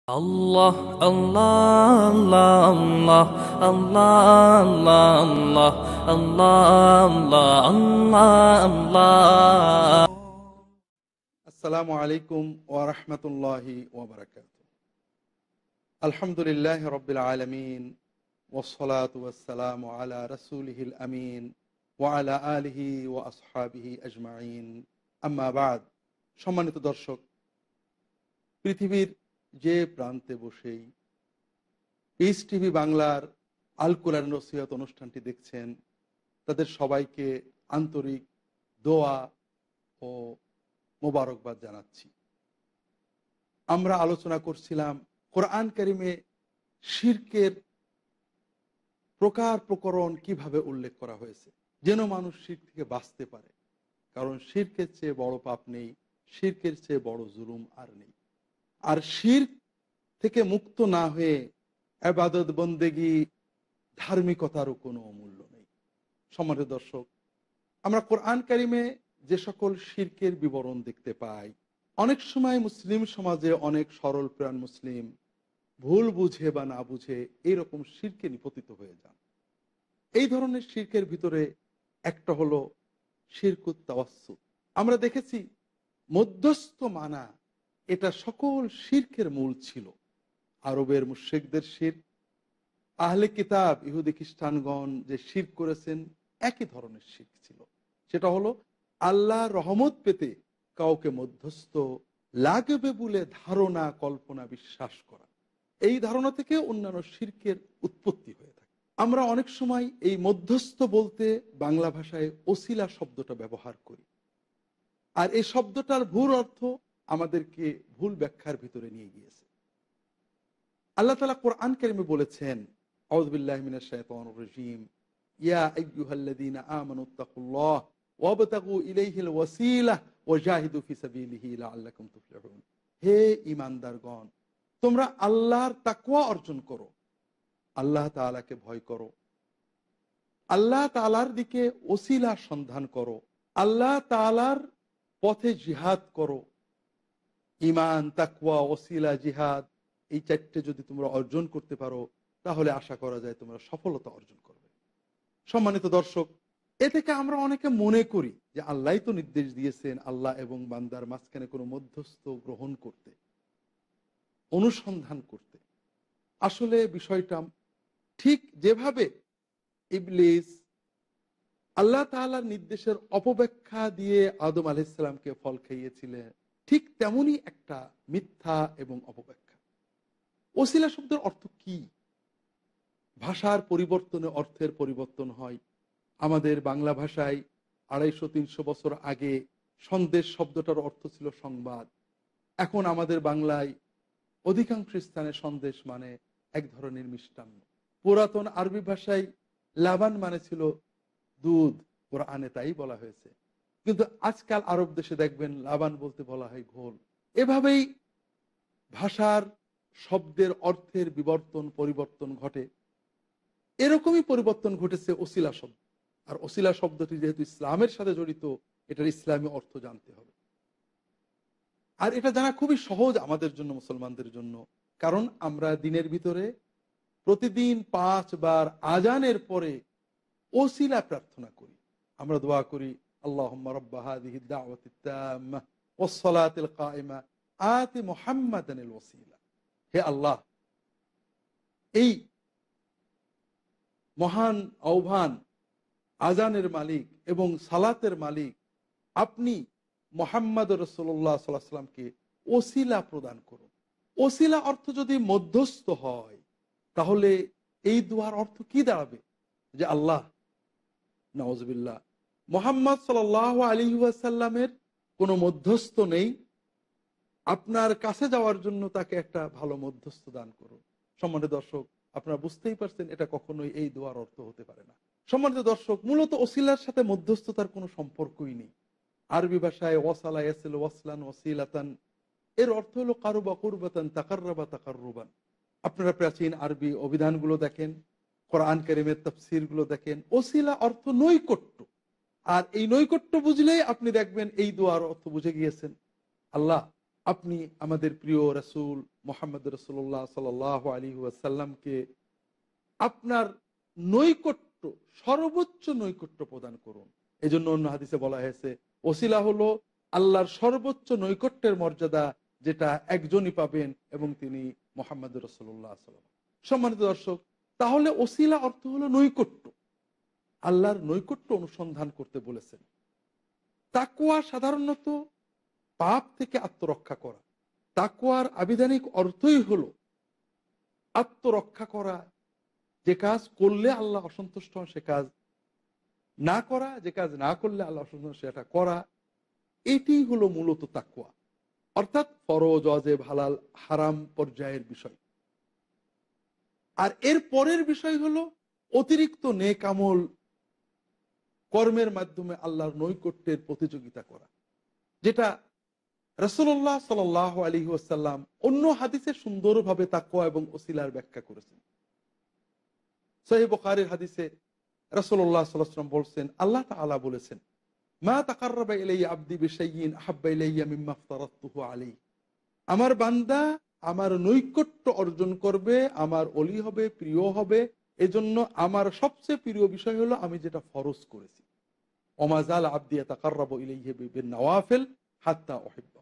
আল্লাহ আল্লাহ আল্লাহ আল্লাহ আল্লাহ আল্লাহ আল্লাহ আল্লাহ। আসসালামু আলাইকুম ওয়া রাহমাতুল্লাহি ওয়া বারাকাতুহু। আলহামদুলিল্লাহি রাব্বিল আলামিন ওয়াসসালাতু ওয়াসসালামু আলা রাসূলিহিল আমিন ওয়া আলা আলিহি ওয়া আসহাবিহি আজমাইন। আম্মা বাদ। সম্মানিত দর্শক, পৃথিবীর যে প্রান্তে বসেই পিস টিভি বাংলার আল কোরআন নসিহত অনুষ্ঠানটি দেখছেন, তাদের সবাইকে আন্তরিক দোয়া ও মোবারকবাদ জানাচ্ছি। আমরা আলোচনা করছিলাম কোরআন কারিমে শিরকের প্রকার প্রকরণ কিভাবে উল্লেখ করা হয়েছে, যেন মানুষ শিরক থেকে বাঁচতে পারে। কারণ শিরকের চেয়ে বড় পাপ নেই, শিরকের চেয়ে বড় জুলুম আর নেই। আর শিরক থেকে মুক্ত না হয়ে ইবাদত বন্দেগী ধার্মিকতারও কোনো মূল্য নেই। সম্মানিত দর্শক, আমরা কোরআন কারিমে যে সকল শিরকের বিবরণ দেখতে পাই, অনেক সময় মুসলিম সমাজে অনেক সরল প্রাণ মুসলিম ভুল বুঝে বা না বুঝে এইরকম শিরকে নিপতিত হয়ে যান। এই ধরনের শিরকের ভিতরে একটা হলো শিরকুত তাওয়াসসুত। আমরা দেখেছি মধ্যস্থ মানা এটা সকল শিরকের মূল ছিল। আরবের মুশরিকদের শিরক, আহলে কিতাব ইহুদি খ্রিস্টানগণ যে শিরক করেছেন একই ধরনের শিরক ছিল। সেটা হলো আল্লাহ রহমত পেতে কাউকে মধ্যস্থ লাগবে বলে ধারণা, কল্পনা, বিশ্বাস করা। এই ধারণা থেকে অন্যান্য শিরকের উৎপত্তি হয়ে থাকে। আমরা অনেক সময় এই মধ্যস্থ বলতে বাংলা ভাষায় ওসিলা শব্দটা ব্যবহার করি, আর এই শব্দটার ভুল অর্থ আমাদেরকে ভুল ব্যাখ্যার ভিতরে নিয়ে গিয়েছে। আল্লাহ তাআলা কোরআন কারিমে বলেছেন, আউযু বিল্লাহি মিনাশ শাইতানির রাজীম, ইয়া আইয়ুহাল্লাযীনা আমানুত্তাকুল্লাহ ওয়াবতাগু ইলাইহিল ওয়াসিলা ওয়াজাহিদু ফি সাবিলিহি লাআল্লাকুম তুফলিহুন। হে ঈমানদারগণ, তোমরা আল্লাহর তাকওয়া অর্জন করো, আল্লাহ তাআলাকে ভয় করো, আল্লাহ তাআলার দিকে ওসিলা সন্ধান করো, আল্লাহ তাআলার পথে জিহাদ করো। ঈমান, তাকওয়া, ওসিলা, জিহাদ, এই চারটে যদি তোমরা অর্জন করতে পারো তাহলে আশা করা যায় তোমরা সফলতা অর্জন করবে। সম্মানিত দর্শক, এ থেকে আমরা অনেকে মনে করি যে আল্লাহই তো নির্দেশ দিয়েছেন আল্লাহ এবং বান্দার মাঝখানে কোনো মধ্যস্থ গ্রহণ করতে, অনুসন্ধান করতে। আসলে বিষয়টা ঠিক যেভাবে ইবলিস আল্লাহ তাআলার নির্দেশের অপব্যাখ্যা দিয়ে আদম আলাইহিস সালামকে ফল খাইয়েছিলেন, ঠিক তেমনি একটা মিথ্যা এবং অপব্যাখ্যা। ওসিলা শব্দের অর্থ কি? ভাষার পরিবর্তনে অর্থের পরিবর্তন হয়। আমাদের বাংলা ভাষায় ২৫০-৩০০ বছর আগে সন্দেশ শব্দটার অর্থ ছিল সংবাদ। এখন আমাদের বাংলায় অধিকাংশ স্থানে সন্দেশ মানে এক ধরনের মিষ্টান্ন। পুরাতন আরবি ভাষায় লাবান মানে ছিল দুধ, কোরআনে তাই বলা হয়েছে। কিন্তু আজকাল আরব দেশে দেখবেন লাবান বলতে বলা হয় ঘোল। এভাবেই ভাষার শব্দের অর্থের পরিবর্তন ঘটে। এরকমই পরিবর্তন ঘটেছে ওসিলা শব্দ। আর ওসিলা শব্দটি যেহেতু ইসলামের সাথে জড়িত, এটার ইসলামী অর্থ জানতে হবে। আর এটা জানা খুবই সহজ আমাদের জন্য, মুসলমানদের জন্য। কারণ আমরা দিনের ভিতরে প্রতিদিন ৫ বার আজানের পরে ওসিলা প্রার্থনা করি। আমরা দোয়া করি, আল্লাহুম্মা রাব্বা হাযিহিদ দাওয়াতিত তাম্মাহ ওয়াস সালাতিল কায়িমা আতি মুহাম্মাদানিল ওয়াসিলা। হে আল্লাহ, এই মহান আহ্বান, আজানের মালিক এবং সালাতের মালিক আপনি মুহাম্মদ রাসূলুল্লাহ সাল্লাল্লাহু আলাইহি ওয়াসাল্লামকে ওসিলা প্রদান করুন। ওসিলা অর্থ যদি মধ্যস্থ হয়, তাহলে এই দোয়ার অর্থ কি দাঁড়াবে? যে আল্লাহ, নাউযুবিল্লাহ, মুহাম্মদ সাল্লাল্লাহু আলাইহি ওয়াসাল্লামের কোনো মধ্যস্থ নেই, আপনার কাছে যাওয়ার জন্য তাকে একটা ভালো মধ্যস্থ দান করুন। সম্মানিত দর্শক, আপনারা বুঝতেই পারছেন এটা কখনোই এই দোয়ার অর্থ হতে পারে না। সম্মানিত দর্শক, মূলত ওসিলার সাথে মধ্যস্থতার কোনো সম্পর্কই নেই। আরবি ভাষায় ওয়াসালা ইয়াসিলু ওয়াসলান ওয়াসিলাতান এর অর্থ হলো কারুবা কুরবাতান তাকাররাবা তাকাররুবান। আপনারা প্রাচীন আরবি অভিধানগুলো দেখেন, কোরআন কারীমের তাফসীরগুলো দেখেন, ওসিলা অর্থ নৈকট্য। আর এই নৈকট্য বুঝলেই আপনি দেখবেন এই দোয়ার অর্থ বুঝে গিয়েছেন। আল্লাহ, আপনি আমাদের প্রিয় রাসূল মুহাম্মদ রাসূলুল্লাহ সাল্লাল্লাহু আলাইহি ওয়াসাল্লামকে আপনার নৈকট্য, সর্বোচ্চ নৈকট্য প্রদান করুন। এজন্য অন্য হাদিসে বলা হয়েছে ওসিলা হলো আল্লাহর সর্বোচ্চ নৈকট্যের মর্যাদা, যেটা একজনই পাবেন এবং তিনি মুহাম্মদ রাসূলুল্লাহ সাল্লাল্লাহু আলাইহি ওয়াসাল্লাম। সম্মানিত দর্শক, তাহলে ওসিলা অর্থ হলো নৈকট্য। আল্লাহর নৈকট্য অনুসন্ধান করতে বলেছেন। তাকওয়া সাধারণত পাপ থেকে আত্মরক্ষা করা। তাকওয়ার আবিধানিক অর্থই হলো আত্মরক্ষা করা। যে কাজ করলে আল্লাহ অসন্তুষ্ট হন সে কাজ না করা, যে কাজ না করলে আল্লাহ অসন্তুষ্ট হন সেটা করা। এটি হলো মূলত তাকওয়া, অর্থাৎ ফরজ, ওয়াজিব, হালাল, হারাম পর্যায়ের বিষয়। আর এর পরের বিষয় হলো অতিরিক্ত নেক আমল কর্মের মাধ্যমে আল্লাহর নৈকট্যের প্রতিযোগিতা করা, যেটা রাসূলুল্লাহ সাল্লাল্লাহু আলাইহি ওয়াসাল্লাম অন্য হাদিসে সুন্দরভাবে তাকওয়া এবং ওসিলার ব্যাখ্যা করেছেন। সহিহ বুখারীর হাদিসে রাসূলুল্লাহ সাল্লাল্লাহু আলাইহি ওয়াসাল্লাম বলেছেন, আল্লাহ তাআলা বলেছেন, মা তাকাররাবা ইলাইয়া আবদি বিশাইইন আহাব্বা ইলাইয়া মিম্মা আফতারাতুহু আলাইহি। আমার বান্দা আমার নৈকট্য অর্জন করবে, আমার ওলি হবে, প্রিয় হবে, এজন্য আমার সবচেয়ে প্রিয় বিষয় হলো আমি যেটা ফরজ করেছি। ওমা যালা আবদি ইয়াতাকাররাবু ইলাইহি বিন নওয়াফিল হাত্তা উহিব্বা।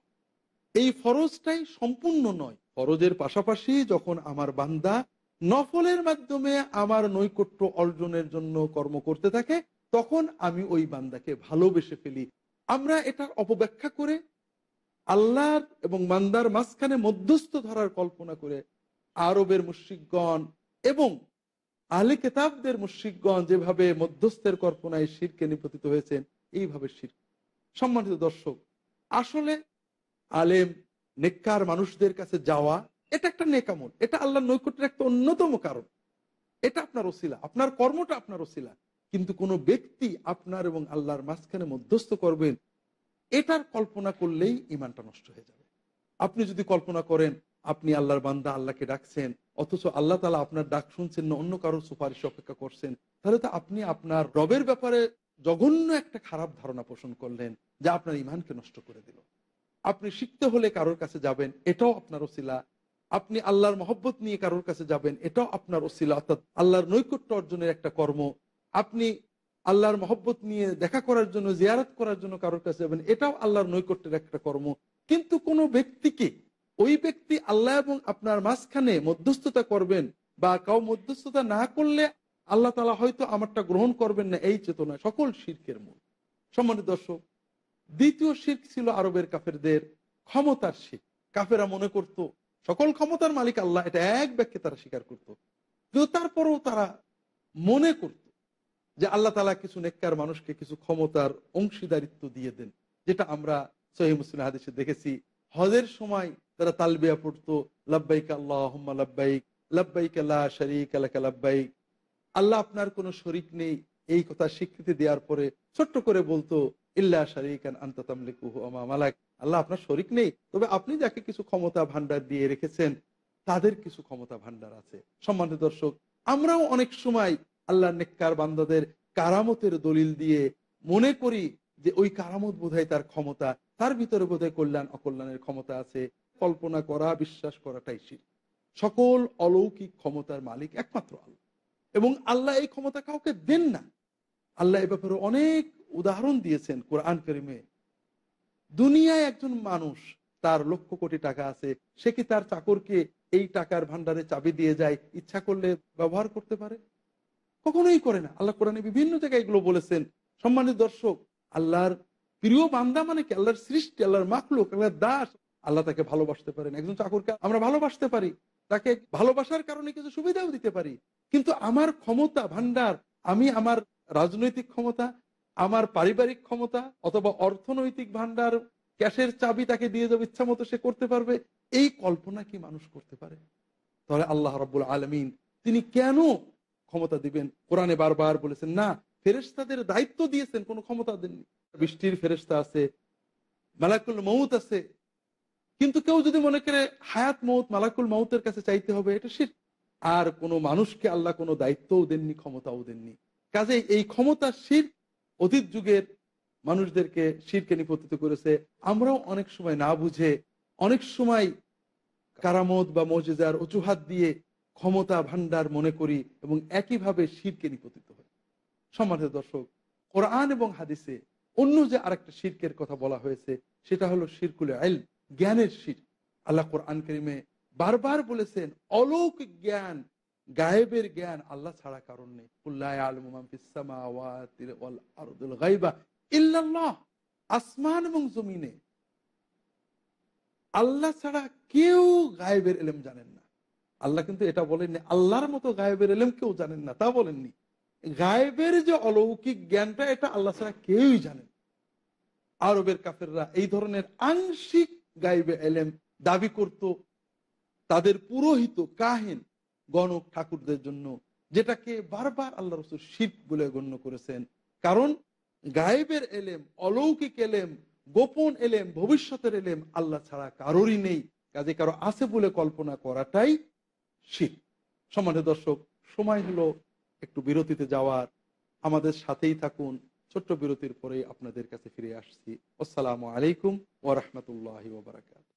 এই ফরজটাই সম্পূর্ণ নয়। ফরজের পাশাপাশি যখন আমার বান্দা নফলের মাধ্যমে আমার নৈকট্য অর্জনের জন্য কর্ম করতে থাকে, তখন আমি ওই বান্দাকে ভালোবেসে ফেলি। আমরা এটার অপব্যাখ্যা করে আল্লাহর এবং বান্দার মাঝখানে মধ্যস্থ ধরার কল্পনা করে আরবের মুশরিকগণ এবং আহলে কিতাবদের মুশরিকগণ যেভাবে মধ্যস্থের কল্পনায় শিরকে নিপতিত হয়েছেন, এইভাবে শিরক। সম্মানিত দর্শক, আসলে আলেম নেককার মানুষদের কাছে যাওয়া এটা একটা নেক আমল, এটা আল্লাহর নৈকট্যের একটা অন্যতম কারণ। এটা আপনার ওসিলা, আপনার কর্মটা আপনার ওসিলা। কিন্তু কোনো ব্যক্তি আপনার এবং আল্লাহর মাঝখানে মধ্যস্থ করবেন, এটার কল্পনা করলেই ঈমানটা নষ্ট হয়ে যাবে। আপনি যদি কল্পনা করেন আপনি আল্লাহর বান্দা, আল্লাহকে ডাকছেন, অথচ আল্লাহ তাআলা আপনার ডাক শুনছেন না, অন্য কারোর সুপারিশ অপেক্ষা করছেন, তাহলে তো আপনি আপনার রবের ব্যাপারে জঘন্য একটা খারাপ ধারণা পোষণ করলেন, যা আপনার ঈমানকে নষ্ট করে দিল। আপনি শিখতে হলে কারোর কাছে যাবেন, এটাও আপনার ওসিলা। আপনি আল্লাহর মহব্বত নিয়ে কারোর কাছে যাবেন, এটাও আপনার ওসিলা, অর্থাৎ আল্লাহর নৈকট্য অর্জনের একটা কর্ম। আপনি আল্লাহর মহব্বত নিয়ে দেখা করার জন্য, জিয়ারত করার জন্য কারোর কাছে যাবেন, এটাও আল্লাহর নৈকট্যের একটা কর্ম। কিন্তু কোনো ব্যক্তিকে, ওই ব্যক্তি আল্লাহ এবং আপনার মাঝখানে মধ্যস্থতা করবেন বা কাউ মধ্যস্থতা না করলে আল্লাহ তাআলা হয়তো আমারটা গ্রহণ করবেন না, এই চেতনা সকল শিরকের মূল। সম্মানিত দর্শক, দ্বিতীয় শিরক ছিল আরবের কাফেরদের ক্ষমতার শিরক। কাফেরা মনে করত সকল ক্ষমতার মালিক আল্লাহ, এটা এক বাক্যে তারা স্বীকার করত। কিন্তু তারপরেও তারা মনে করত যে আল্লাহ তাআলা কিছু নেককার মানুষকে কিছু ক্ষমতার অংশীদারিত্ব দিয়ে দেন, যেটা আমরা সহিহ মুসলিম হাদিসে দেখেছি। হজের সময় তারা তালবিয়া পড়তো, লাব্বাইক আল্লাহুম্মা লাব্বাইক, লাব্বাইক লা শারীকা লাকা লাব্বাইক। আল্লাহ আপনার কোনো শরীক নেই, এই কথা স্বীকৃতি দেওয়ার পরে ছোট্ট করে বলতো, ইল্লা শারীকান আনতা তামলিকুহু ওয়া মা মালাক। আল্লাহ আপনার শরীক নেই, তবে আপনি যাকে কিছু ক্ষমতা ভান্ডার দিয়ে রেখেছেন তাদের কিছু ক্ষমতা ভান্ডার আছে। সম্মানিত দর্শক, আমরাও অনেক সময় আল্লাহর নেককার বান্দাদের কারামতের দলিল দিয়ে মনে করি যে ওই কারামত বোধহয় তার ক্ষমতা, তার ভিতরে বোধহয় কল্যাণ অকল্যাণের ক্ষমতা আছে। কল্পনা করা, বিশ্বাস করাটাই শিরক। সকল অলৌকিক ক্ষমতার মালিক একমাত্র আল্লাহ, এবং আল্লাহ এই ক্ষমতা কাউকে দেন না। আল্লাহ এ ব্যাপারে অনেক উদাহরণ দিয়েছেন কোরআন কারীমে। দুনিয়ায় একজন মানুষ, তার লক্ষ কোটি টাকা আছে, সে কি তার চাকরকে এই টাকার ভান্ডারে চাবি দিয়ে যায়, ইচ্ছা করলে ব্যবহার করতে পারে? কখনোই করে না। আল্লাহ কোরআনে বিভিন্ন জায়গায় এগুলো বলেছেন। সম্মানিত দর্শক, আল্লাহর প্রিয় বান্দা মানে কি? আল্লাহর সৃষ্টি, আল্লাহর মাখলুক, আল্লাহর দাস। আল্লাহ তাকে ভালোবাসতে পারেন। একজন চাকরকে আমরা ভালোবাসতে পারি, তাকে ভালোবাসার কারণে কিছু সুবিধাও দিতে পারি। কিন্তু আমার ক্ষমতা ভান্ডার, আমি আমার রাজনৈতিক ক্ষমতা, আমার পারিবারিক ক্ষমতা অথবা অর্থনৈতিক ভান্ডার, ক্যাশের চাবি তাকে দিয়ে যাবে, ইচ্ছা মতো সে করতে পারবে, এই কল্পনা কি মানুষ করতে পারে? তাহলে আল্লাহ রাব্বুল আলামিন তিনি কেন ক্ষমতা দিবেন? কোরআনে বারবার বলেছেন না, ফেরেশতাদের দায়িত্ব দিয়েছেন, কোনো ক্ষমতা দেননি। বৃষ্টির ফেরেশতা আছে, মালাকুল মউত আছে, কিন্তু কেউ যদি মনে করে হায়াত মউত মালাকুল মউতের কাছে চাইতে হবে, এটা শিরক। আর কোনো মানুষকে আল্লাহ কোনো দায়িত্বও দেননি, ক্ষমতাও দেননি। কাজেই এই ক্ষমতা শিরক অতীত যুগের মানুষদেরকে শিরকে নিপতিত করেছে। আমরাও অনেক সময় না বুঝে অনেক সময় কারামত বা মুজিজার অজুহাত দিয়ে ক্ষমতা ভান্ডার মনে করি এবং একইভাবে শিরকে নিপতিত হই। সম্মানিত দর্শক, কোরআন এবং হাদিসে অন্য যে আরেকটা শিরকের কথা বলা হয়েছে সেটা হলো শিরকুল ইলম, জ্ঞানের শির। আল্লাহ কোরআন কারীমে বারবার বলেছেন অলৌকিক জ্ঞান, গায়েবের জ্ঞান আল্লাহ ছাড়া কারণ নেই। কুল লা ইয়ালামু মান ফিস সামাওয়াতি ওয়াল আরদিল গায়বা ইল্লাল্লাহ। আসমান এবং জমিনে আল্লাহ ছাড়া কেউ গায়েবের ইলম জানেন না। আল্লাহ কিন্তু এটা বলেননি আল্লাহর মতো গায়েবের ইলম কেউ জানেন না, তা বলেননি। গায়েবের যে অলৌকিক জ্ঞানটা এটা আল্লাহ ছাড়া কেউই জানেন। আরবের কাফেররা এই ধরনের আংশিক গায়েবে ইলম দাবি করত তাদের পুরোহিত কাহিন গণক ঠাকুরদের জন্য, যেটাকে বারবার আল্লাহ রাসূল শিরক বলে গণ্য করেছেন। কারণ গায়েবের ইলম, অলৌকিক ইলম, গোপন ইলম, ভবিষ্যতের ইলম আল্লাহ ছাড়া কারোরই নেই। কাজে কারো আছে বলে কল্পনা করাটাই শিরক। সম্মানিত দর্শক, সময় হলো একটু বিরতিতে যাওয়ার, আমাদের সাথেই থাকুন। ছোট্ট বিরতির পরে আপনাদের কাছে ফিরে আসছি। আসসালামু আলাইকুম ওয়া রাহমাতুল্লাহি ওয়া বারাকাতুহু।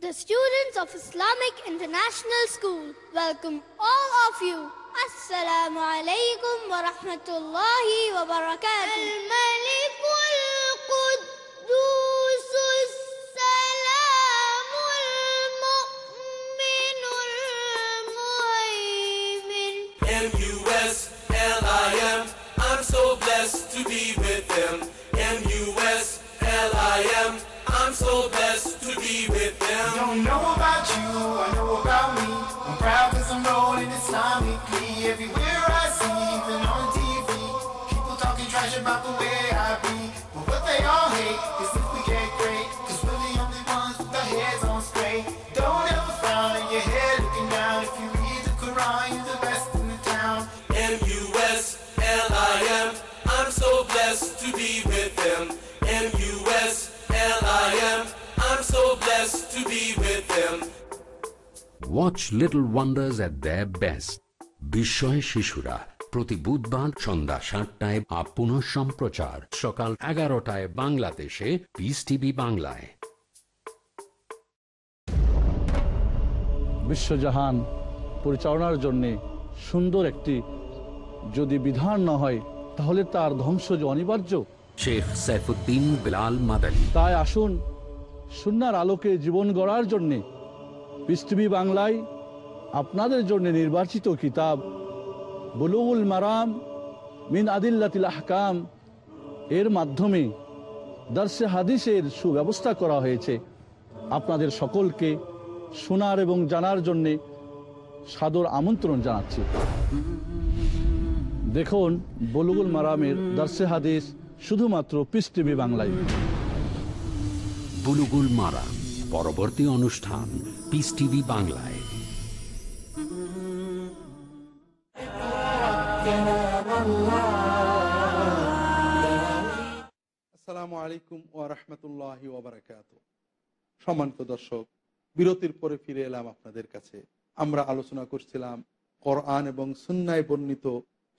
The students of Islamic International School welcome all of you. Assalamu alaikum wa rahmatullahi wa barakatuh. Al-Malikul Quddusus Salamul Mu'minul Muhaymin. M-U-S-L-I-M, I'm so blessed to be with them. M-U-S-L-I-M, I'm so blessed to be with them. Don't know about you, I know about me. I'm proud cause I'm rolling Islamically. Everywhere I see, even on TV, people talking trash about the way I be. But what they all hate is if we get great, cause we're the only ones with our heads on straight. Don't ever frown in your head looking down. If you read the Quran, you're the best in the town. M-U-S-L-I-M, I'm so blessed to be with them. M-U-S-L-I-M, I'm so blessed to be with them. Watch Little Wonders at their best. বিস্ময় শিশুরা প্রতি বুধবার সন্ধ্যা 7টায় আর পুনঃ সম্প্রচার সকাল 11টায় বাংলাদেশে piece TV বাংলায়। বিশ্বজাহান পরিচালনার জন্যে সুন্দর একটি যদি বিধান না হয় তাহলে তার ধ্বংস যে অনিবার্য। শেখ সাইফুদ্দিন বিলাল মাদানী। তাই আসুন সুন্নাহর আলোকে জীবন গড়ার জন্যে পিস টিভি বাংলায় আপনাদের জন্য নির্বাচিত কিতাব বুলুগুল মারাম মিন আদিল্লাতিল আহকাম এর মাধ্যমে দর্শে হাদিসের সুব্যবস্থা করা হয়েছে। আপনাদের সকলকে শোনার এবং জানার জন্যে সাদর আমন্ত্রণ জানাচ্ছি। দেখুন বুলুগুল মারামের দর্শে হাদিস শুধুমাত্র পিস টিভি বাংলায়। বুলুগুল মারাম পরবর্তী অনুষ্ঠান পিস টিভি বাংলায়। আসসালামু আলাইকুম ওয়া রাহমাতুল্লাহি ওয়া বারাকাতুহু। সম্মানিত দর্শক, বিরতির পরে ফিরে এলাম আপনাদের কাছে। আমরা আলোচনা করছিলাম কোরআন এবং সুন্নায় বর্ণিত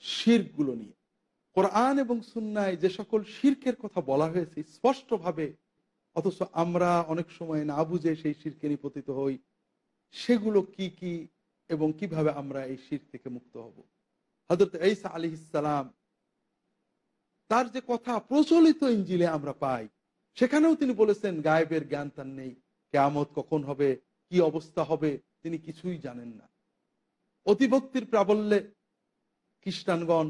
শিরকগুলো নিয়ে। কোরআন এবং সুন্নায় যে সকল শিরকের কথা বলা হয়েছে স্পষ্টভাবে, অথচ আমরা অনেক সময় না বুঝে সেই শিরকে নিপতিত হই। সেগুলো কি কি এবং কিভাবে আমরা এই শিরক থেকে মুক্ত হব? হযরত ঈসা আলাইহিস সালাম তার যে কথা প্রচলিত ইনজিলে আমরা পাই, সেখানেও তিনি বলেছেন গায়েবের জ্ঞান তার নেই, কিয়ামত কখন হবে, কি অবস্থা হবে তিনি কিছুই জানেন না। অতিভক্তির প্রাবল্যে খ্রিস্টানগণ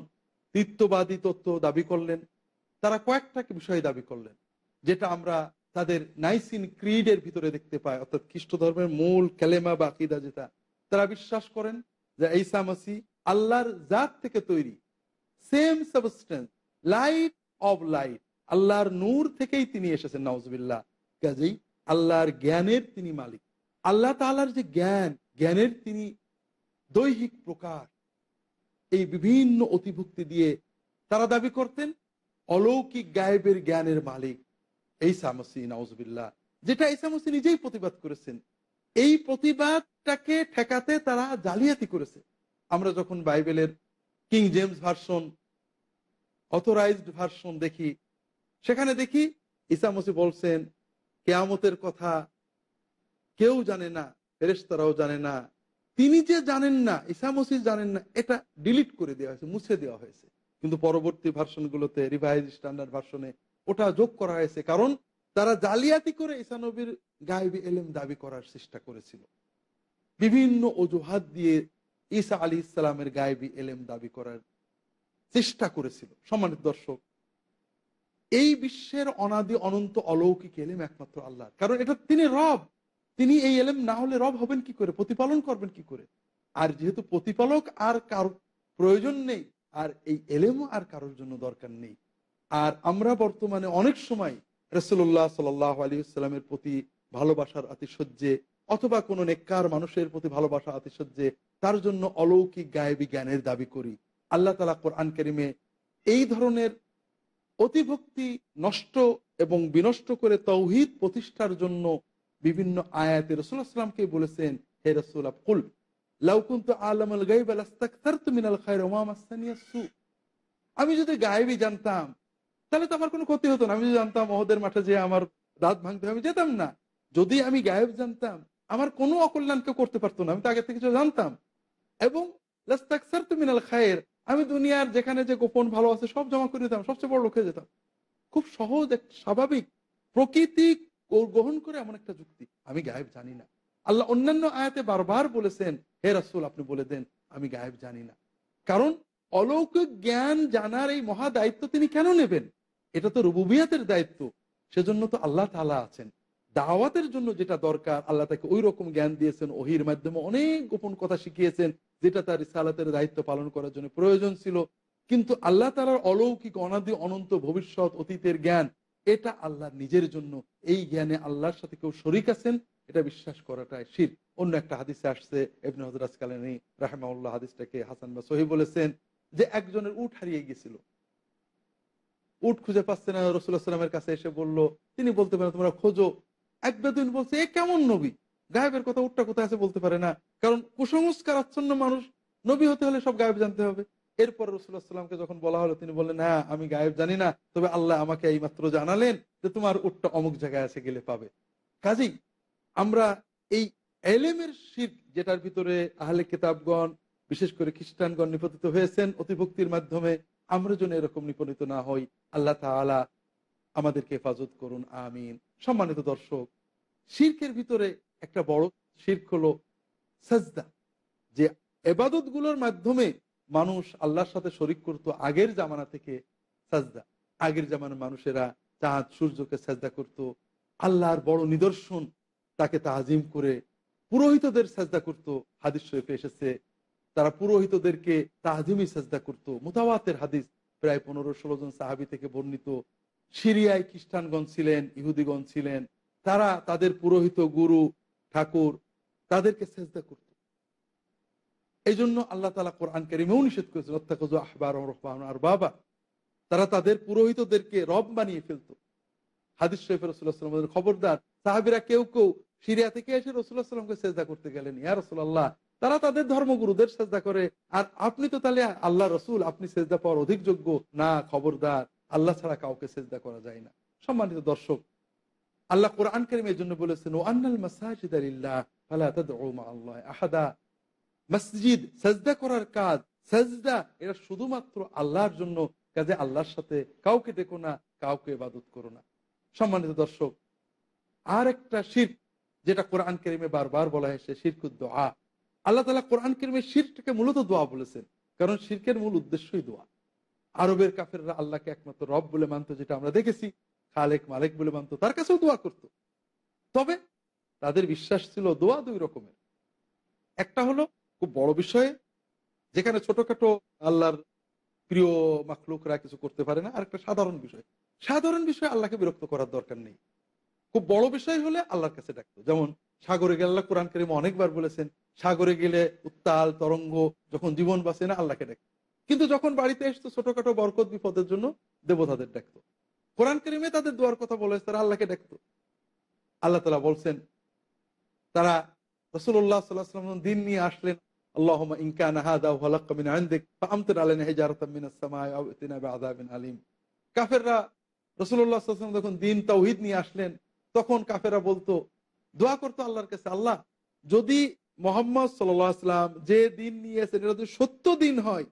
তৃত্ববাদী তত্ত্ব দাবি করলেন। তারা কয়েকটা বিষয় দাবি করলেন, যেটা আমরা তাদের নাইসিন ক্রিডের ভিতরে দেখতে পাই, অর্থাৎ খ্রিস্ট ধর্মের মূল কালেমা বা আকীদা যেটা। তারা বিশ্বাস করেন যে ঈসা মসিহ আল্লাহর জাত থেকে তৈরি, same substance, light of light, আল্লাহর নূর থেকেই তিনি এসেছেন, নাউজুবিল্লাহ। কাজেই আল্লাহর জ্ঞানের তিনি মালিক। আল্লাহ তাআলার যে জ্ঞান, জ্ঞানের তিনি দৈহিক প্রকার, এই বিভিন্ন অতিভুক্তি দিয়ে তারা দাবি করতেন অলৌকিক গায়েবের জ্ঞানের মালিক ঈসা মসিহ, নাউজুবিল্লাহ, যেটা ঈসা মসিহ নিজেই প্রতিবাদ করেছেন। এই প্রতিবাদটাকে ঠেকাতে তারা জালিয়াতি করেছে। আমরা যখন বাইবেলের king James version, authorised version দেখি, সেখানে দেখি ঈসা মসীহ বলছেন কিয়ামতের কথা কেউ জানে না, ফেরেশতারাও জানে না। তিনি যে জানেন না, ঈসা মসীহ জানেন না, এটা ডিলিট করে দেওয়া হয়েছে, মুছে দেওয়া হয়েছে। কিন্তু পরবর্তী ভার্সনগুলোতে, রিভাইজ স্ট্যান্ডার্ড ভার্সনে ওটা যোগ করা হয়েছে, কারণ তারা জালিয়াতি করে ঈসা নবীর গায়েবী এলেম দাবি করার চেষ্টা করেছিল। বিভিন্ন অজুহাত দিয়ে ঈসা আলাইহিস সালামের গায়েবী এলেম দাবি করার চেষ্টা করেছিল। সম্মানিত দর্শক, এই বিশ্বের অনাদি অনন্ত অলৌকিক এলেম একমাত্র আল্লাহ, কারণ এটা তিনি রব। তিনি এই এলেম না হলে রব হবেন কি করে, প্রতিপালন করবেন কি করে? আর যেহেতু প্রতিপালক আর কারো প্রয়োজন নেই, আর এই এলেমও আর কারোর জন্য দরকার নেই। আর আমরা বর্তমানে অনেক সময় রাসূলুল্লাহ সাল্লাল্লাহু আলাইহি ওয়াসাল্লামের প্রতি ভালোবাসার আতিশয্যে, অথবা কোনো নেককার মানুষের প্রতি ভালোবাসা আতিশয্যে তার জন্য অলৌকিক গায়েবী জ্ঞানের দাবি করি। আল্লাহ তাআলা কোরআন কারীমে এই ধরনের অতিভক্তি নষ্ট এবং বিনষ্ট করে তাওহীদ প্রতিষ্ঠার জন্য বিভিন্ন আয়াতে রাসূলুল্লাহ সাল্লাল্লাহু আলাইহি ওয়াসাল্লামকে বলেছেন, হে রাসূল কুল লাউ কুনতু আ'লামুল গায়বা লাস্তাকতারতু মিনাল খায়রি ওয়া মা মাসানিয়াস সু। আমি যদি গায়েবী জানতাম তাহলে তো আমার কোনো ক্ষতি হতো না। আমি যদি জানতাম ওহদের মাঠে যে আমার দাঁত ভাঙতে হবে, আমি যেতাম না। যদি আমি গায়েব জানতাম, আমার কোনো অকল্যাণ কেউ করতে পারতো না, আমি তো আগে থেকে কিছু জানতাম। এবং লাস্তাকসারতু মিনাল খায়র, আমি দুনিয়ার যেখানে যে গোপন ভালো আছে সব জমা করে দিতাম, সবচেয়ে বড় লোক হয়ে যেতাম। খুব সহজ, স্বাভাবিক, প্রকৃতি গ্রহণ করে এমন একটা যুক্তি, আমি গায়েব জানি না। আল্লাহ অন্যান্য আয়াতে বারবার বলেছেন, হে রাসূল আপনি বলে দেন আমি গায়েব জানি না। কারণ অলৌকিক জ্ঞান জানার এই মহা দায়িত্ব তিনি কেন নেবেন? এটা তো রুবুবিয়াতের দায়িত্ব। সেজন্য তো আল্লাহ তাআলা আছেন। দাওয়াতের জন্য যেটা দরকার আল্লাহ তাকে ওই রকম জ্ঞান দিয়েছেন, ওহির মাধ্যমে অনেক গোপন কথা শিখিয়েছেন, যেটা তার রিসালাতের দায়িত্ব পালন করার জন্য প্রয়োজন ছিল। কিন্তু আল্লাহ তাআলার অলৌকিক অনাদি অনন্ত ভবিষ্যৎ অতীতের জ্ঞান, এটা আল্লাহ নিজের জন্য। এই জ্ঞানে আল্লাহর সাথে কেউ শরীক আছেন, এটা বিশ্বাস করাটাই শিরক। অন্য একটা হাদিসে আসছে, ইবনে হযর আসকালানী রাহিমাহুল্লাহ হাদিসটাকে হাসান বা সহিহ বলেছেন, যে একজনের উট হারিয়ে গিয়েছিল, উট খুঁজে পাচ্ছে না, রাসূলুল্লাহ সাল্লাল্লাহু আলাইহি ওয়াসাল্লামের কাছে এসে বলল, তিনি বলতে পারেন তোমরা খোঁজো। এক বেদুইন বলছে, এ কেমন নবী, গায়েবের কথা উটটা কোথায় আছে বলতে পারে না। কারণ কুসংস্কার আচ্ছন্ন মানুষ, নবী হতে হলে সব গায়েব জানতে হবে। এরপর রাসূলুল্লাহ সাল্লাল্লাহু আলাইহি ওয়াসাল্লামকে যখন বলা হলো, তিনি বললেন, হ্যাঁ আমি গায়েব জানি না, তবে আল্লাহ আমাকে এইমাত্র জানালেন যে তোমার উটটা অমুক জায়গায় আছে, গেলে পাবে। কাজেই আমরা এই এলেমের শিরক, যেটার ভিতরে আহলে কিতাবগণ বিশেষ করে খ্রিস্টানগণ নিপতিত হয়েছেন অতিভক্তির মাধ্যমে, আমরা যেন এরকম নিপতিত না হই। আল্লাহ তাআলা আমাদেরকে হেফাজত করুন, আমিন। সম্মানিত দর্শক, শিরকের ভিতরে একটা বড় শিরক হলো সাজদা, যে ইবাদতগুলোর মাধ্যমে মানুষ আল্লাহর সাথে শরীক করত আগের জামানা থেকে। সাজদা, আগের জামানার মানুষেরা চাঁদ সূর্যকে সাজদা করত, আল্লাহর বড় নিদর্শন তাকে তাজিম করে পুরোহিতদের সাজদা করত। হাদিস শরীফে এসেছে তারা পুরোহিতদেরকে তাজিমি সাজদা করত। মুতাওয়াতির হাদিস, প্রায় 15-16 জন সাহাবী থেকে বর্ণিত। সিরিয়ায় খ্রিস্টানগণ ছিলেন, ইহুদিগণ ছিলেন, তারা তাদের পুরোহিত গুরু ঠাকুর তাদেরকে সাজদা করত। এই জন্য আল্লাহ তাআলা কোরআন কারীমেও নিষেধ করেছেন, ওয়াত্তাখাযু আহবারহুম ওয়া রুহবানাহুম আরবাবা, তারা তাদের পুরোহিতদেরকে রব বানিয়ে ফেলতো। হাদিস শরীফে রাসূলুল্লাহ সাল্লাল্লাহু আলাইহি ওয়াসাল্লাম খবরদার, সাহাবীরা কেউ কেউ সিরিয়া থেকে এসে রাসূলুল্লাহ সাল্লাল্লাহু আলাইহি ওয়াসাল্লামকে সিজদা করতে গেলেন, ইয়া রাসূলুল্লাহ তারা তাদের ধর্মগুরুদের সিজদা করে, আর আপনি তো তাহলে আল্লাহ রাসূল, আপনি সিজদা পাওয়ার অধিক যোগ্য। না, খবরদার, আল্লাহ ছাড়া কাউকে সিজদা করা যায় না। সম্মানিত দর্শক, আল্লাহ কোরআন কারীমে এর জন্য বলেছেন, ওয়া আন্নাল মাসাজিদা লিল্লাহ ফালা তাদউ মা'আল্লাহি আহাদা। মসজিদ, সিজদা করার কাজ, সিজদা এটা শুধুমাত্র আল্লাহর জন্য, কাজে আল্লাহর সাথে কাউকে ডেকো না, কাউকে ইবাদত করো না। সম্মানিত দর্শক, আর একটা শিরক যেটা কোরআন কারীমে বারবার বলা হয়েছে, শিরকুদ দুআ। আল্লাহ তাআলা কোরআন কারীমে শিরকটাকে মূলত দোয়া বলেছেন, কারণ শিরকের মূল উদ্দেশ্যই দোয়া। আরবের কাফেররা আল্লাহকে একমাত্র রব বলে মানত, যেটা আমরা দেখেছি, খালেক মালিক বলে মানত, তার কাছেও দোয়া করত। তবে তাদের বিশ্বাস ছিল দোয়া দুই রকমের। একটা হলো খুব বড় বিষয়ে, যেখানে ছোটখাটো আল্লাহর প্রিয় মাখলুকরা কিছু করতে পারে না, আর একটা সাধারণ বিষয়। সাধারণ বিষয়ে আল্লাহকে বিরক্ত করার দরকার নেই। খুব বড় বিষয় হলে আল্লাহর কাছে ডাকতো। যেমন সাগরে গেলে, আল্লাহ কোরআন কারীমে অনেকবার বলেছেন, সাগরে গেলে উত্তাল তরঙ্গ যখন জীবন বাঁচে না, আল্লাহকে ডাকতো। কিন্তু যখন বাড়িতে আসতো ছোটখাটো বরকত বিপদের জন্য, দেবতাদের ডাকতো। কোরআন কারীমে তাদের দোয়ার কথা বলেছে, তারা আল্লাহকে ডাকতো। আল্লাহ তাআলা বলছেন, তারা রাসূলুল্লাহ সাল্লাল্লাহু আলাইহি ওয়াসাল্লাম দিন নিয়ে আসলেন, আল্লাহুম্মা ইন কানা হাযা ওয়া লাক্কা মিন ইনদিক ফাআমতির আলাইনা হিজারাতাম মিনাস সামাই আও ইতিনা বিআযাবিন আলীম। কাফেররা রাসূলুল্লাহ সাল্লাল্লাহু আলাইহি ওয়াসাল্লাম যখন দ্বীন তাওহীদ নিয়ে আসলেন, তখন কাফেরা বলতো, দোয়া করতো আল্লাহর কাছে, আল্লাহ যদি মুহাম্মদ সাল্লাল্লাহু আলাইহি ওয়াসাল্লাম যে দ্বীন নিয়ে এসেছেন এটা যদি সত্য দ্বীন হয়,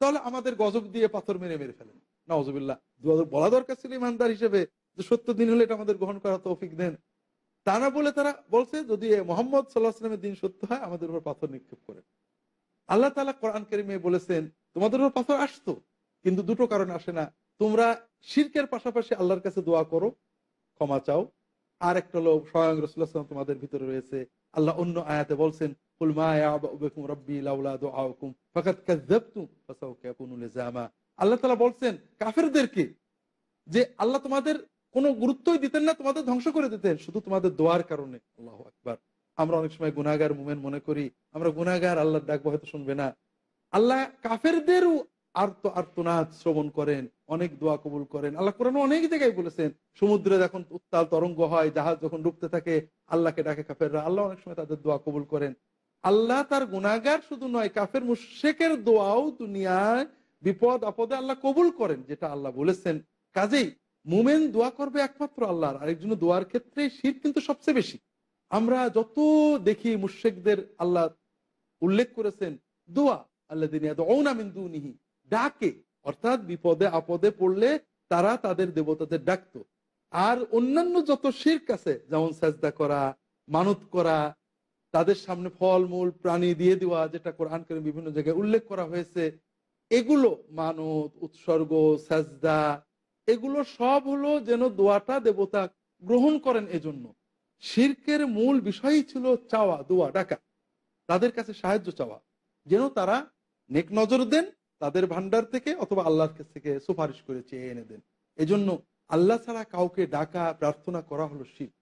তাহলে আমাদের গজব দিয়ে পাথর মেরে ফেলেন। নাউজুবিল্লাহ। বলা দরকার ছিল ইমানদার হিসেবে যে সত্য দ্বীন হলে এটা আমাদের গ্রহণ করার তৌফিক দেন। তা না বলে তারা বলছে যদি মুহাম্মদ সাল্লাল্লাহু আলাইহি ওয়াসাল্লামের দ্বীন সত্য হয় আমাদের উপর পাথর নিক্ষেপ করেন। আল্লাহ তাআলা কোরআন কারীমে বলেছেন তোমাদের উপর পাথর আসতো, কিন্তু দুটো কারণে আসে না। তোমরা শিরকের পাশাপাশি আল্লাহর কাছে দোয়া করো, ক্ষমা চাও। আর একটা হলো স্বয়ং রাসূলুল্লাহ সাল্লাল্লাহু আলাইহি ওয়াসাল্লাম তোমাদের ভিতরে রয়েছে। আল্লাহ অন্য আয়াতে বলছেন, কুল মা ইয়াবু বিকুম রাব্বি লাউলা দুআউকুম ফাকাদ কাযাবতুম ফাসাউফা ইয়াকুনু লিজামা। আল্লাহ তাআলা বলছেন কাফেরদেরকে যে আল্লাহ তোমাদের কোনো গুরুত্বই দিতেন না, তোমাদের ধ্বংস করে দিতেন শুধু তোমাদের দোয়ার কারণে। আল্লাহু আকবার। আমরা অনেক সময় গুনাহগার মুমিন মনে করি আমরা গুনাহগার, আল্লাহর ডাক হয়তো শুনবে না। আল্লাহ কাফেরদেরও আর্তনাদ শ্রবণ করেন, অনেক দোয়া কবুল করেন। আল্লাহ কোরআনে অনেক জায়গায় বলেছেন, সমুদ্রে যখন উত্তাল তরঙ্গ হয়, জাহাজ যখন ডুবতে থাকে, আল্লাহকে ডাকে কাফেররা, আল্লাহ অনেক সময় তাদের দোয়া কবুল করেন। আল্লাহ তার গুনাহগার শুধু নয়, কাফের মুশরিকের দোয়াও দুনিয়ায় বিপদ আপদে আল্লাহ কবুল করেন, যেটা আল্লাহ বলেছেন। কাজেই মুমিন দোয়া করবে একমাত্র আল্লাহর, আরেকজনের দোয়ার ক্ষেত্রে শিরক কিন্তু সবচেয়ে বেশি। আমরা যত দেখি মুশরিকদের আল্লাহ উল্লেখ করেছেন দোয়া আল্লাযিনা ইয়াদউনা মিন দুনিহি, ডাকে, অর্থাৎ বিপদে আপদে পড়লে তারা তাদের দেবতাদের ডাকতো। আর অন্যান্য যত শিরক আছে, যেমন সাজদা করা, মানত করা, তাদের সামনে ফল মূল প্রাণী দিয়ে দেওয়া, যেটা কোরআন কারীমে বিভিন্ন জায়গায় উল্লেখ করা হয়েছে, এগুলো মানত, উৎসর্গ, সাজদা, এগুলো সব হলো যেন দোয়াটা দেবতা গ্রহণ করেন। এজন্য শিরকের মূল বিষয়ই ছিল চাওয়া, দোয়া, ডাকা, তাদের কাছে সাহায্য চাওয়া, যেন তারা নেক নজর দেন তাদের ভান্ডার থেকে, অথবা আল্লাহর কাছ থেকে সুপারিশ করে চেয়ে এনে দেন। এজন্য আল্লাহ ছাড়া কাউকে ডাকা, প্রার্থনা করা হলো শিরক।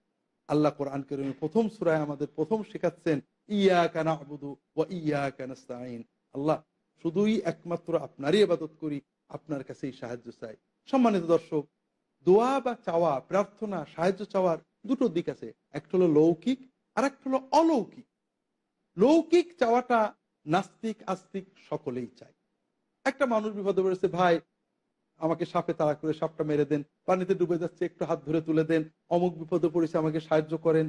আল্লাহ কোরআন কারীমে প্রথম সূরায় আমাদের প্রথম শেখাচ্ছেন ইয়াকা না'বুদু ওয়া ইয়াকা নাস্তাঈন, আল্লাহ শুধুই একমাত্র আপনারই ইবাদত করি, আপনার কাছেই সাহায্য চাই। সম্মানিত দর্শক, দোয়া বা চাওয়া, প্রার্থনা, সাহায্য চাওয়ার দুটো দিক আছে, একটা হলো লৌকিক আর একটা হলো অলৌকিক। লৌকিক চাওয়াটা নাস্তিক আস্তিক সকলেই চায়। একটা মানুষ বিপদে পড়েছে, ভাই আমাকে সাপে তাড়া করে সাপটা মেরে দেন, পানিতে ডুবে যাচ্ছে একটু হাত ধরে তুলে দেন, অমুক বিপদে পড়েছে আমাকে সাহায্য করেন।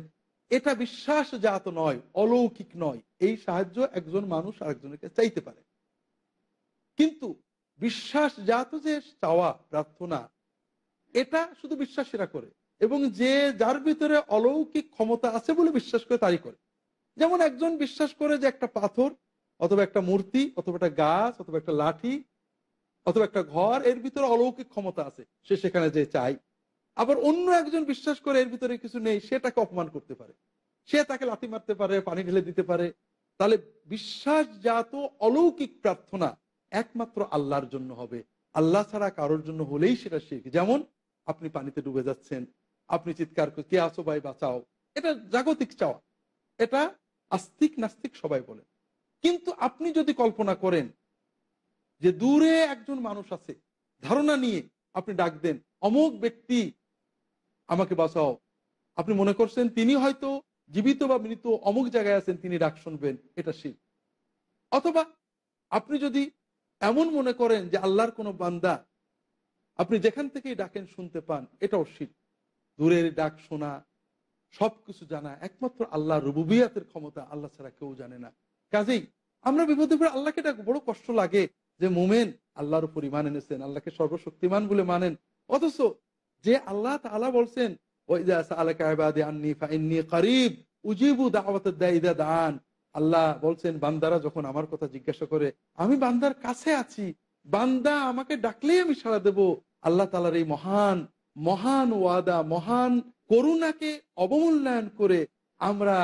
এটা বিশ্বাসজাত নয়, অলৌকিক নয়। এই সাহায্য একজন মানুষ আরেকজনকে চাইতে পারে, কিন্তু বিশ্বাসজাত যে চাওয়া, প্রার্থনা, এটা শুধু বিশ্বাসীরা করে, এবং যে যার ভিতরে অলৌকিক ক্ষমতা আছে বলে বিশ্বাস করে তারই করে। যেমন একজন বিশ্বাস করে যে একটা পাথর অথবা একটা মূর্তি অথবা একটা গাছ অথবা একটা লাঠি অথবা একটা ঘর, এর ভিতরে অলৌকিক ক্ষমতা আছে, সে সেখানে যে চাই। আবার অন্য একজন বিশ্বাস করে এর ভিতরে কিছু নেই, সেটাকে অপমান করতে পারে, সে তাকে লাথি মারতে পারে, পানি ঢেলে দিতে পারে। তাহলে বিশ্বাসজাত অলৌকিক প্রার্থনা একমাত্র আল্লাহর জন্য হবে, আল্লাহ ছাড়া কারোর জন্য হলেই সেটা শিরক। যেমন আপনি পানিতে ডুবে যাচ্ছেন, আপনি চিৎকার করে কে আছো ভাই বাঁচাও, এটা জাগতিক চাওয়া, এটা আস্তিক নাস্তিক সবাই বলে। কিন্তু আপনি যদি কল্পনা করেন যে দূরে একজন মানুষ আছে, ধারণা নিয়ে আপনি ডাক দেন, অমুক ব্যক্তি আমাকে বাঁচাও, আপনি মনে করছেন তিনি হয়তো জীবিত বা মৃত অমুক জায়গায় আছেন, তিনি ডাক শুনবেন, এটা শিরক। অথবা আপনি যদি এমন মনে করেন যে আল্লাহর কোনো বান্দা আপনি যেখান থেকেই ডাকেন শুনতে পান, এটাও শিরক। দূরের ডাক শোনা, সবকিছু জানা একমাত্র আল্লাহর রুবুবিয়াতের ক্ষমতা, আল্লাহ ছাড়া কেউ জানে না। কাজেই আমরা বিপদে পড়ে আল্লাহকে ডাক, বড় কষ্ট লাগে যে মোমেন আল্লাহর উপর ঈমান এনেছেন, আল্লাহকে সর্বশক্তিমান বলে মানেন, অথচ যে আল্লাহ তাআলা বলছেন ওয়াইযা সাআলাকা ইবাদি আন্নী ফাইন্নী করিব উজিবু দাওয়াতাদ দাঈ ইযা দাআন, আল্লাহ বলছেন বান্দারা যখন আমার কথা জিজ্ঞাসা করে আমি বান্দার কাছে আছি, বান্দা আমাকে ডাকলেই আমি সাড়া দেব। আল্লাহ তাআলার এই মহান মহান ওয়াদা, মহান করুণাকে অবমূল্যায়ন করে আমরা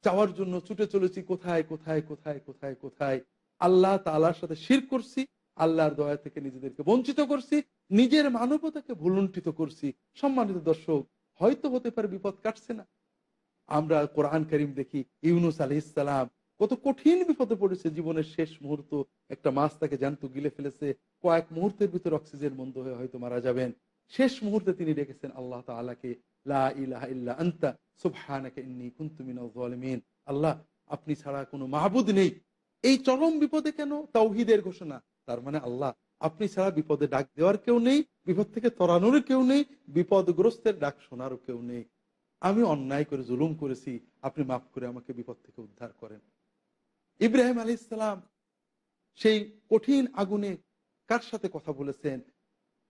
চাওয়ার জন্য ছুটে চলেছি কোথায় কোথায় কোথায় কোথায় কোথায়। আল্লাহ তাআলার সাথে শিরক করছি, আল্লাহর দয়া থেকে নিজেদেরকে বঞ্চিত করছি, নিজের মানবতাকে ভুলুণ্ঠিত করছি। সম্মানিত দর্শক, হয়তো হতে পারে বিপদ কাটছে না। আমরা কোরআন কারীম দেখি ইউনূস আলাইহিস সালাম কত কঠিন বিপদে পড়েছে, জীবনের শেষ মুহূর্ত, একটা মাছ তাকে জ্যান্ত গিলে ফেলেছে, কয়েক মুহূর্তের ভিতর অক্সিজেন বন্ধ হয়ে হয়তো মারা যাবেন। শেষ মুহূর্তে তিনি ডেকেছেন আল্লাহ তাআলাকে, লা ইলাহা ইল্লা আনতা সুবহানাকা ইন্নী কুনতু মিনাজ জালিমিন, আল্লাহ আপনি ছাড়া কোনো মাহবুদ নেই। এই চরম বিপদে কেন? তাওহীদের ঘোষণা। তার মানে আল্লাহ আপনি ছাড়া বিপদে ডাক দেওয়ার কেউ নেই, বিপদ থেকে তরানোর কেউ নেই, বিপদগ্রস্তের ডাক শোনারও কেউ নেই। আমি অন্যায় করে জুলুম করেছি, আপনি মাফ করে আমাকে বিপদ থেকে উদ্ধার করেন। ইব্রাহিম আলাইহিস সালাম সেই কঠিন আগুনে কার সাথে কথা বলেছেন?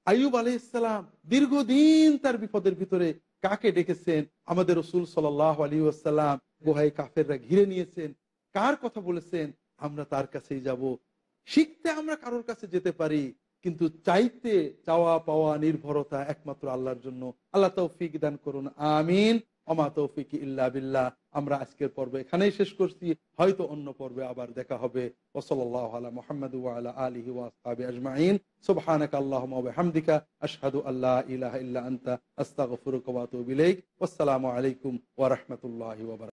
আইয়ুব আলাইহিস সালাম দীর্ঘদিন তার বিপদের ভিতরে কাকে ডেকেছেন? আমাদের রাসূল সাল্লাল্লাহু আলাইহি ওয়াসাল্লাম গুহায় কাফেররা ঘিরে নিয়েছেন, কার কথা বলেছেন? আমরা তার কাছেই যাব। শিখতে আমরা কারোর কাছে যেতে পারি, কিন্তু চাইতে চাওয়া পাওয়া নির্ভরতা একমাত্র আল্লাহর জন্য। আল্লাহ তৌফিক দান করুন, আমিন। ওমা তৌফিক ইল্লা বিল্লাহ। আমরা আজকের পর্ব এখানেই শেষ করছি, হয়তো অন্য পর্বে আবার দেখা হবে। ওয়া সাল্লাল্লাহু আলা মুহাম্মাদ ওয়া আলা আলিহি ওয়া আসহাবিহি আজমাইন। সুবহানাকা আল্লাহুম্মা ওয়া বিহামদিকা আশহাদু আল্লা ইলাহা ইল্লা আনতা আস্তাগফিরুকা ওয়া আতুবু ইলাইক। ওয়াসসালামু আলাইকুম ওয়া রাহমাতুল্লাহি ওয়া বারাকাতুহু।